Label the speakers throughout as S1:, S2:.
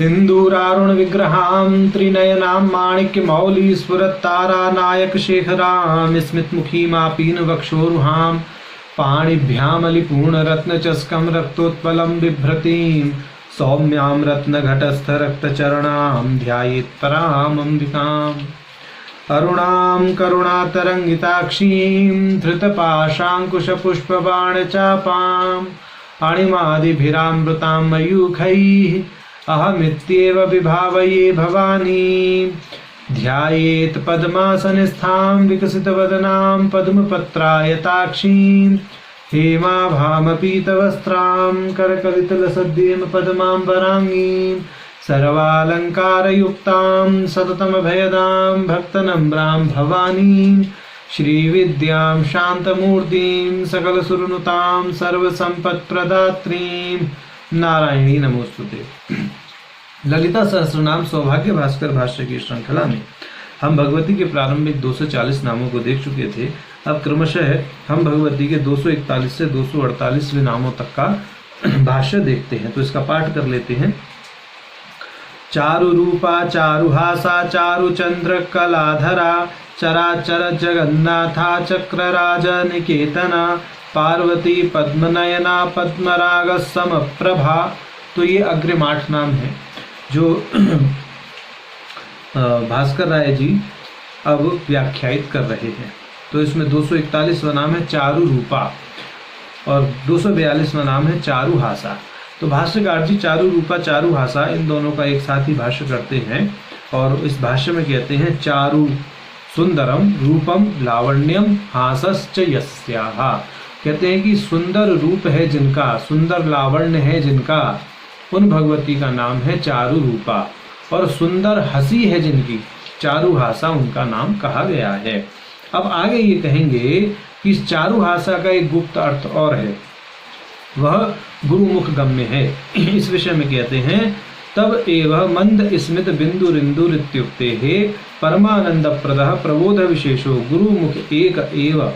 S1: सिंदूरारुण विग्रहां त्रिनयनां माणिक्यमौली स्फुरत्तारा नायक शेखरां स्मितमुखीमापीन वक्षोरुहां पाणिभ्यामलिपूर्णरत्नचस्कं रक्तोत्पलं बिभ्रतीं सौम्यां रत्नघटस्थरक्तचरणां ध्यायेत् परामम्बिकाम् अरुणां करुणातरङ्गिताक्षीं धृतपाशाङ्कुशपुष्पबाणचापाम् अणिमादिभिरामृतां मयूखैः अहमित्येव विभावये भवानी ध्यायेत् पद्मासनस्थां विकसितवदनां पद्मपत्रायताक्षीं हेमाभामपीतवस्त्रां करकलितलसद्येम पद्माम्बराङ्गीं सर्वालङ्कारयुक्तां सततमभयदां भक्तनम्रां भवानीं श्रीविद्यां शान्तमूर्तिं सकलसुरनुतां सर्वसम्पत्प्रदात्रीं नारायणी नमोस्तुते। ललिता सहस्रनाम सौभाग्य भास्कर भाष्य की श्रृंखला में हम भगवती के प्रारंभिक 240 नामों को देख चुके थे। अब क्रमशः हम भगवती के 241 से 248वें नामों तक का भाष्य देखते हैं। तो इसका पाठ कर लेते हैं। चारु रूपा चारुहासा चारुचंद्र कलाधरा चराचर जगन्नाथा चक्रराज निकेतना पार्वती पद्मनयना पद्मराग समप्रभा। तो ये अग्रिम 8 नाम है जो भास्कर राय जी अब व्याख्यायित कर रहे हैं। तो इसमें 241वां नाम है चारु रूपा और 242वां नाम है चारुहासा। तो भाष्यकार जी चारु रूपा चारुहासा इन दोनों का एक साथ ही भाष्य करते हैं और इस भाष्य में कहते हैं चारु सुंदरम रूपम लावण्यम हासश्च यस्याः। कहते हैं कि सुंदर रूप है जिनका, सुंदर लावण्य है जिनका, उन भगवती का नाम है चारु रूपा। और सुंदर हंसी है जिनकी, चारुहासा उनका नाम कहा गया है। अब आगे ये कहेंगे कि इस चारुहासा का एक गुप्त अर्थ और है, वह गुरुमुख गम्य है। इस विषय में कहते हैं तब एव मंद स्मित बिंदु रिंदुरित्युक्ते है परमानंद प्रदः प्रबोध विशेषो गुरुमुख एक एव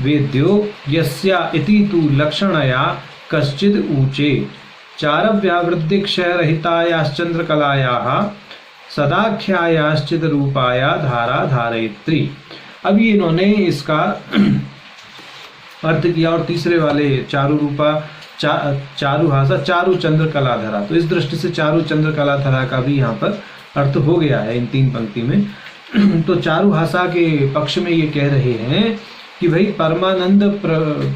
S1: वेद्यो यस्या इति तु लक्षणया कश्चिद ऊचे चारव्यावृद्धि क्षयरहितायाश्चंद्रकलायाः सदाख्यायाश्चिद रूपाया धारा धारयित्री। अब ये इन्होंने इसका अर्थ किया और तीसरे वाले चारु रूपा चारुहासा चारु चंद्र कलाधरा। तो इस दृष्टि से चारु चंद्र कलाधरा का भी यहाँ पर अर्थ हो गया है इन 3 पंक्ति में। तो चारुहासा के पक्ष में ये कह रहे हैं कि भाई परमानंद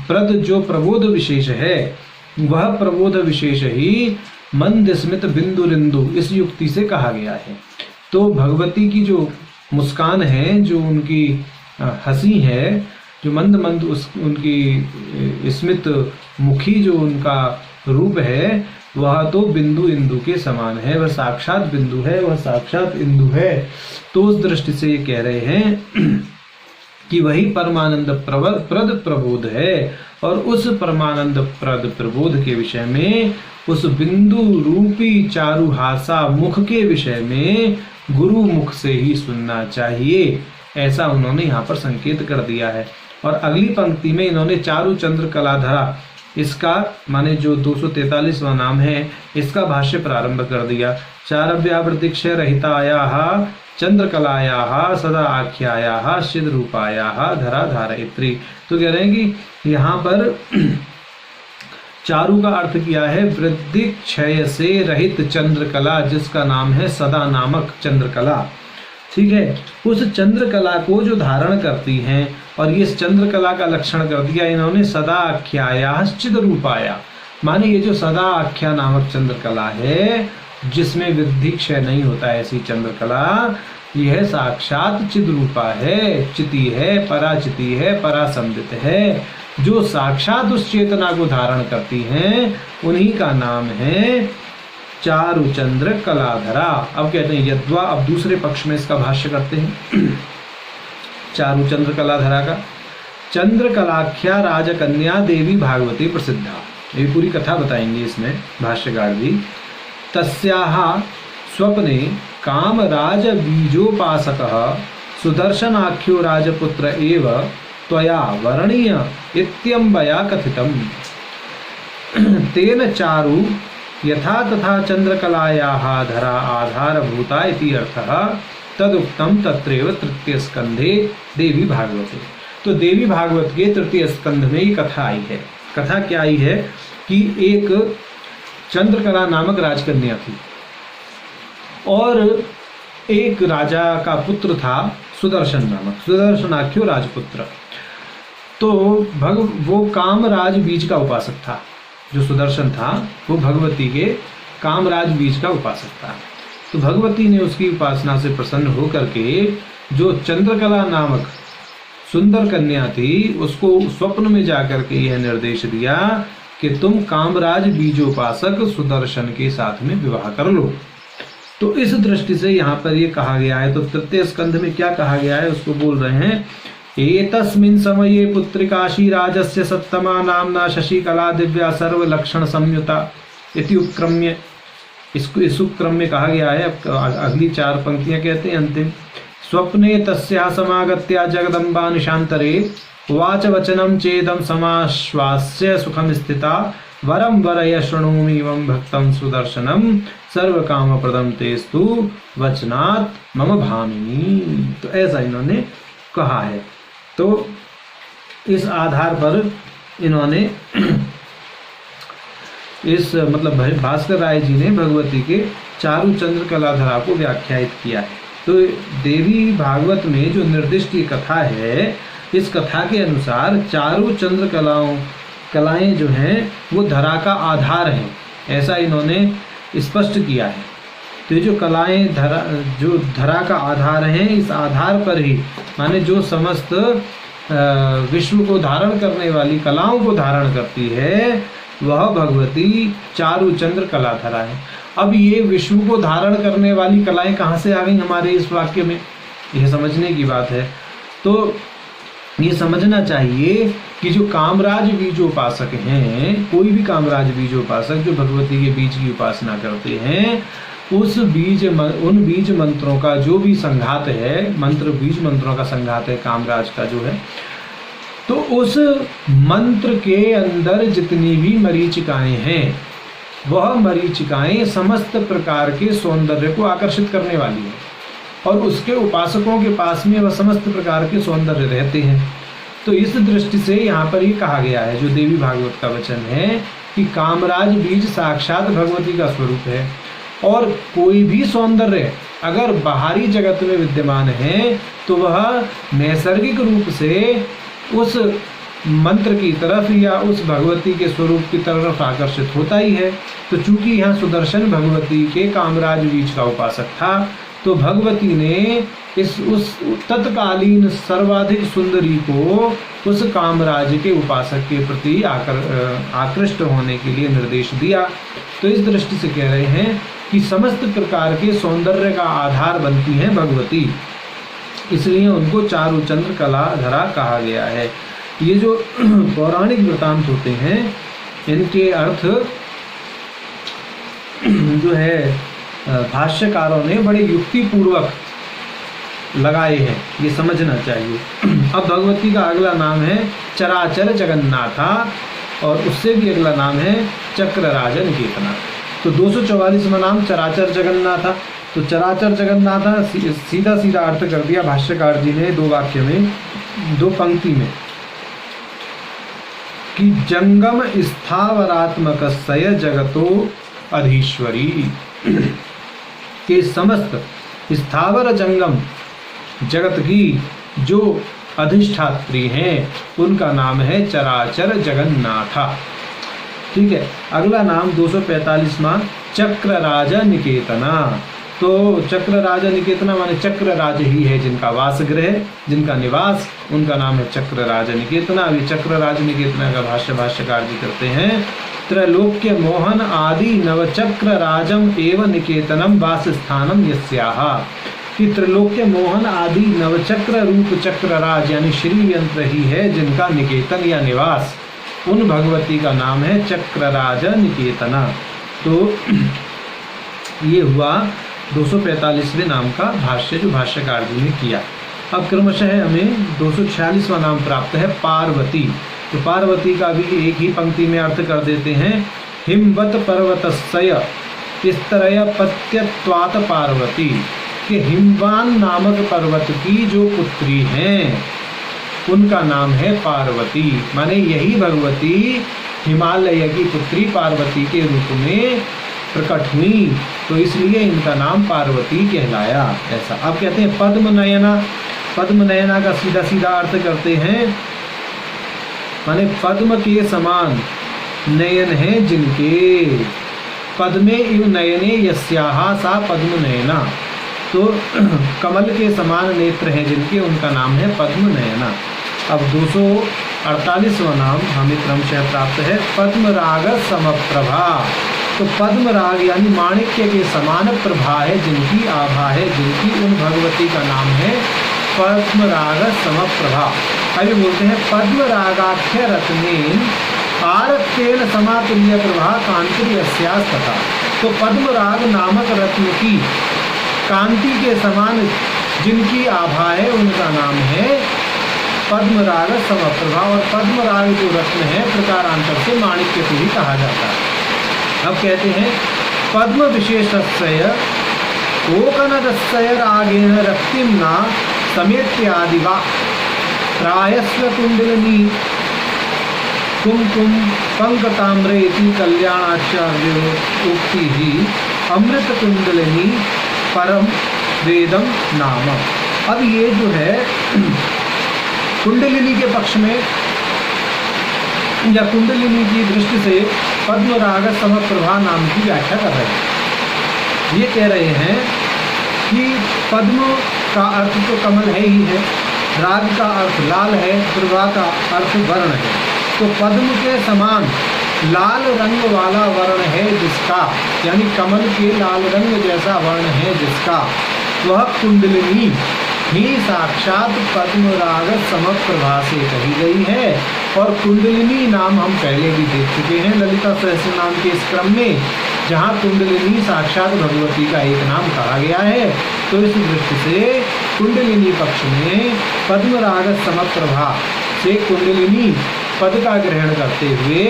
S1: प्रद जो प्रबोध विशेष है वह प्रबोध विशेष ही मंद स्मित बिंदु रिंदु इस युक्ति से कहा गया है। तो भगवती की जो मुस्कान है, जो उनकी हंसी है, जो मंद मंद उनकी स्मित मुखी जो उनका रूप है वह तो बिंदु इंदु के समान है, वह साक्षात बिंदु है, वह साक्षात इंदु है। तो उस दृष्टि से ये कह रहे हैं कि वही परमानंद प्रद प्रबोध है और उस परमानंद प्रद प्रबोध के विषय में, उस बिंदु रूपी चारुहासा मुख के विषय में गुरु मुख से ही सुनना चाहिए, ऐसा उन्होंने यहाँ पर संकेत कर दिया है। और अगली पंक्ति में इन्होंने चारु चंद्र कलाधरा इसका माने जो 243वां नाम है इसका भाष्य प्रारंभ कर दिया। चारव्यावृत्तिक्ष रहितायाः चंद्रकलायाः सदा आख्यायाः सिद्ध रूपायाः धरा धारयित्री। तो कह रहे हैं कि यहाँ पर चारु का अर्थ किया है वृद्धि क्षय से रहित चंद्रकला, जिसका नाम है सदा नामक चंद्रकला। ठीक है, उस चंद्रकला को जो धारण करती हैं और ये चंद्रकला का लक्षण कर दिया इन्होंने सदा आख्याया चिद रूपाया। माने ये जो सदा आख्या नामक चंद्रकला है जिसमें वृद्धि क्षय नहीं होता ऐसी चंद्रकला, यह साक्षात चिद रूपा है, चिति है, पराचिति है, परासंवित है, जो साक्षात उस चेतना को धारण करती हैं, उन्हीं का नाम है चारुचंद्र कलाधरा। अब कहते हैं यद्वा, अब दूसरे पक्ष में इसका भाष्य करते हैं चारुचंद्र कलाधरा का। चंद्रकलाख्या राजकन्या देवी भागवती प्रसिद्धा, ये पूरी कथा बताएंगे इसमें भाष्यकार जी। तस्याः स्वप्ने कामराज बीजोपासकः सुदर्शनाख्यो राजपुत्र एव त्वया वर्णीय इत्यंबया कथितम्। तेन चारु यथा तथा चंद्रकलायाः धरा आधारभूता इति अर्थः तदुक्तम तत्रैव तृतीय स्कंधे देवी भागवते। तो देवी भागवत के तृतीय स्कंध में ये कथा आई है। कथा क्या आई है कि एक चंद्रकला नामक राजकन्या थी और एक राजा का पुत्र था सुदर्शन नामक, सुदर्शनाख्यो राजपुत्र। तो वो कामराज बीज का उपासक था। जो सुदर्शन था वो भगवती के कामराज बीज का उपासक था। तो भगवती ने उसकी उपासना से प्रसन्न होकर के जो चंद्रकला नामक सुंदर कन्या थी उसको स्वप्न में जाकर के यह निर्देश दिया कि तुम कामराज बीजोपासक सुदर्शन के साथ में विवाह कर लो। तो इस दृष्टि से यहाँ पर ये कहा गया है। तो तृतीय स्कंध में क्या कहा गया है उसको बोल रहे हैं। एतस्मिन् समये पुत्रिकाशी राजस्य सत्तमा नामना शशिकला दिव्या सर्वलक्षण संयुता इति उपक्रम्य। इसको इस उपक्रम में कहा गया है। अगली 4 पंक्तियां कहते हैं अंतिम। स्वप्ने तस्याः समागत्या जगदम्बा निशांतरे उवाच वचनं चेदं समाश्वास्य सुखम स्थिता वरम वरय शृणोमि एवं भक्तं सुदर्शनम सर्वकामप्रदं तेस्तु वचनात् मम भामिनी। तो ऐसा इन्होंने कहा है। तो इस आधार पर इन्होंने इस मतलब भास्कर राय जी ने भगवती के चारु चंद्र कलाधरा को व्याख्यायित किया है। तो देवी भागवत में जो निर्दिष्ट ये कथा है, इस कथा के अनुसार चारु चंद्र कलाएं जो हैं वो धरा का आधार हैं, ऐसा इन्होंने स्पष्ट किया है। तो ये जो कलाएं जो धरा का आधार हैं, इस आधार पर ही माने जो समस्त विश्व को धारण करने वाली कलाओं को धारण करती है वह भगवती चारु चंद्र कलाधरा है। अब ये विश्व को धारण करने वाली कलाएं कहाँ से आ गई हमारे इस वाक्य में, यह समझने की बात है। तो ये समझना चाहिए कि जो कामराज बीजोपासक हैं, कोई भी कामराज बीजोपासक जो भगवती के बीज की उपासना करते हैं, उन बीज मंत्रों का जो भी संघात है, मंत्र बीज मंत्रों का संघात है कामराज का जो है, तो उस मंत्र के अंदर जितनी भी मरीचिकाएं हैं वह मरीचिकाएं समस्त प्रकार के सौंदर्य को आकर्षित करने वाली है और उसके उपासकों के पास में वह समस्त प्रकार के सौंदर्य रहते हैं। तो इस दृष्टि से यहाँ पर ये कहा गया है, जो देवी भागवत का वचन है कि कामराज बीज साक्षात भगवती का स्वरूप है और कोई भी सौंदर्य अगर बाहरी जगत में विद्यमान है तो वह नैसर्गिक रूप से उस मंत्र की तरफ या उस भगवती के स्वरूप की तरफ आकर्षित होता ही है। तो चूंकि यहाँ सुदर्शन भगवती के कामराज बीज का उपासक था, तो भगवती ने उस तत्कालीन सर्वाधिक सुंदरी को उस कामराज के उपासक के प्रति आकृष्ट होने के लिए निर्देश दिया। तो इस दृष्टि से कह रहे हैं कि समस्त प्रकार के सौंदर्य का आधार बनती हैं भगवती, इसलिए उनको चारु चंद्र कलाधरा कहा गया है। ये जो पौराणिक वृतांत होते हैं इनके अर्थ जो है भाष्यकारों ने बड़े युक्तिपूर्वक लगाए हैं, ये समझना चाहिए। अब भगवती का अगला नाम है चराचर जगन्नाथा और उससे भी अगला नाम है चक्रराज निकेतना। तो 244वां नाम चराचर जगन्नाथा। तो चराचर जगन्नाथा सीधा सीधा अर्थ कर दिया भाष्यकार जी ने 2 वाक्य में, 2 पंक्ति में, कि जंगम स्थावरात्मक सय जगतो अधीश्वरी के समस्त स्थावर जंगम जगत की जो अधिष्ठात्री हैं उनका नाम है चराचर जगन्नाथा। ठीक है। अगला नाम 245वां चक्रराज निकेतना। तो चक्रराज निकेतना माने चक्रराज ही है जिनका वासगृह, जिनका निवास, उनका नाम है चक्रराज निकेतना। अभी चक्रराज निकेतना का भाष्यकार जी करते हैं, त्रैलोक्य मोहन आदि नवचक्र राजम एव निकेतनम वास स्थानम यस्याः। कि त्रिलोक्य मोहन आदि नवचक्र रूप चक्रराज यानी श्री यंत्र ही है जिनका निकेतन या निवास, उन भगवती का नाम है चक्रराज निकेतना। तो ये हुआ 245वें नाम का भाष्य जो भाष्यकार जी ने किया। अब क्रमशः हमें 246वां नाम प्राप्त है पार्वती। तो पार्वती का भी एक ही पंक्ति में अर्थ कर देते हैं, हिमवत पर्वतस्य स्तरय पत्यत्वात् पार्वती, कि हिमवान नामक पर्वत की जो पुत्री हैं उनका नाम है पार्वती। माने यही भगवती हिमालय की पुत्री पार्वती के रूप में प्रकट हुई, तो इसलिए इनका नाम पार्वती कहलाया। ऐसा अब कहते हैं पद्म नयना। पद्म नयना का सीधा सीधा अर्थ करते हैं, माने पद्म के समान नयन है जिनके, पद्मे इव नयने यस्याः सा पद्म नयना, तो कमल के समान नेत्र हैं जिनके, उनका नाम है पद्म नयना। अब 248वां नाम हमें क्रमशः प्राप्त है पद्मराग समप्रभा। तो पद्मराग यानी माणिक्य के समान प्रभा है जिनकी, आभा है जिनकी, उन भगवती का नाम है पद्मराग समप्रभा। अभी बोलते हैं पद्मरागाख्य रत्नेन आरक्तेन समातुल्य प्रभा कांति अस्यास्तथा। तो पद्मराग नामक रत्न की कांति के समान जिनकी आभा है उनका नाम है पद्मराग समप्रभा। और पद्मराग जो रत्न है प्रकारांतर से माणिक्य को ही कहा जाता है। अब कहते हैं पद्म विशेषस्य कोकनदस्य रागेण रक्तिम्ना समेत्यादिवा प्रायस्व कुंडलिनी कुमकुम पंकताम्रेति कल्याणाचार्य उक्ति ही अमृत कुंडलिनी परम वेदम नाम। अब ये जो है कुंडलिनी के पक्ष में या कुंडलिनी की दृष्टि से पद्मराग समप्रभा नाम की व्याख्या कर रहे हैं। ये कह रहे हैं कि पद्म का अर्थ तो कमल है ही है, राग का अर्थ लाल है, प्रभा का अर्थ वर्ण है। तो पद्म के समान लाल रंग वाला वर्ण है जिसका, यानी कमल के लाल रंग जैसा वर्ण है जिसका, वह कुंडलिनी ही साक्षात पद्मराग समप्रभा से कही गई है। और कुंडलिनी नाम हम पहले भी देख चुके हैं ललिता सहस्त्र नाम के इस क्रम में, जहाँ कुंडलिनी साक्षात भगवती का एक नाम कहा गया है। तो इस दृष्टि से कुंडलिनी पक्ष में पद्मराग समप्रभा से कुंडलिनी पद का ग्रहण करते हुए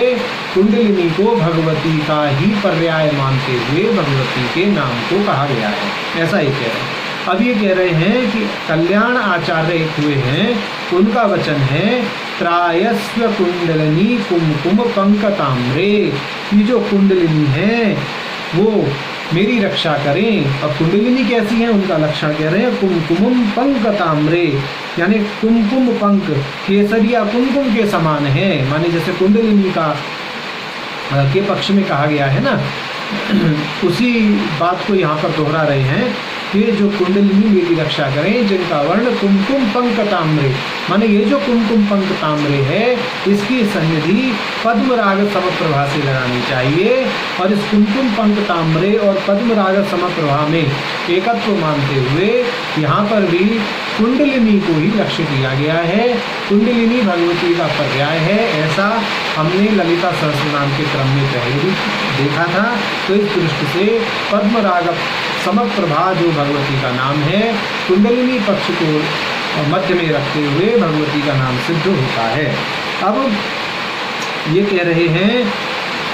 S1: कुंडलिनी को भगवती का ही पर्याय मानते हुए भगवती के नाम को कहा गया है। ऐसा ही कह रहे हैं। अब ये कह रहे हैं कि कल्याण आचार्य एक हुए हैं, उनका वचन है त्रायस्व कुंडलिनी कुमकुम पंकताम्रे। ये जो कुंडलिनी है वो मेरी रक्षा करें। और कुंडलिनी कैसी है उनका लक्षण कह रहे हैं कुमकुम पंकताम्रे, यानी कुमकुम पंक केसरिया कुमकुम के समान है। माने जैसे कुंडलिनी का के पक्ष में कहा गया है ना, उसी बात को यहाँ पर दोहरा रहे हैं कि जो कुंडलिनी मेरी रक्षा करें जिनका वर्ण कुमकुम पंक ताम्रे। माने ये जो कुमकुम पंक ताम्रे है इसकी सन्निधि पद्मराग समप्रभा से लगानी चाहिए। और इस कुमकुम पंक ताम्रे और पद्मराग समप्रभा में एकत्व मानते हुए यहाँ पर भी कुंडलिनी को ही लक्ष्य किया गया है। कुंडलिनी भगवती का पर्याय है, ऐसा हमने ललिता सहस्रनाम के क्रम में पहले भी देखा था। तो इस दृष्टि से पद्मराग समप्रभा जो भगवती का नाम है, कुंडलिनी पक्ष को मध्य में रखते हुए भगवती का नाम सिद्ध होता है। अब ये कह रहे हैं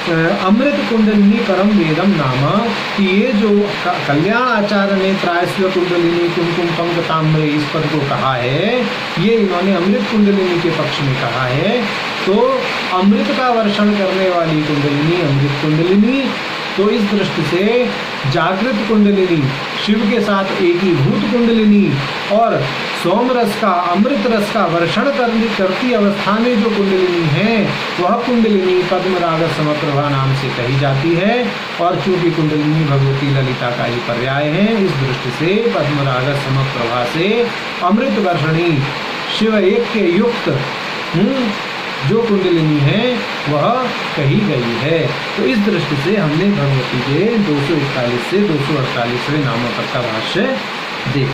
S1: अमृत कुंडलिनी परम वेदम नाम, कि ये जो कल्याण आचार्य ने प्रायस्व कुंडलिनी कुमकुम पंक ताम्रे इस पद को कहा है, ये इन्होंने अमृत कुंडलिनी के पक्ष में कहा है। तो अमृत का वर्षण करने वाली कुंडलिनी अमृत कुंडलिनी, तो इस दृष्टि से जागृत कुंडलिनी शिव के साथ एकीभूत कुंडलिनी और सोम रस का अमृत रस का वर्षण करती अवस्था में जो कुंडलिनी है वह कुंडलिनी पद्मराग समप्रभा नाम से कही जाती है। और चूंकि कुंडलिनी भगवती ललिता का ही पर्याय है, इस दृष्टि से पद्मराग समप्रभा से अमृत वर्षणी शिव एक के युक्त जो कुंडलिनी है वह कही गई है। तो इस दृष्टि से हमने भगवती के 241 से 248वें नामों तक का भाष्य देखा।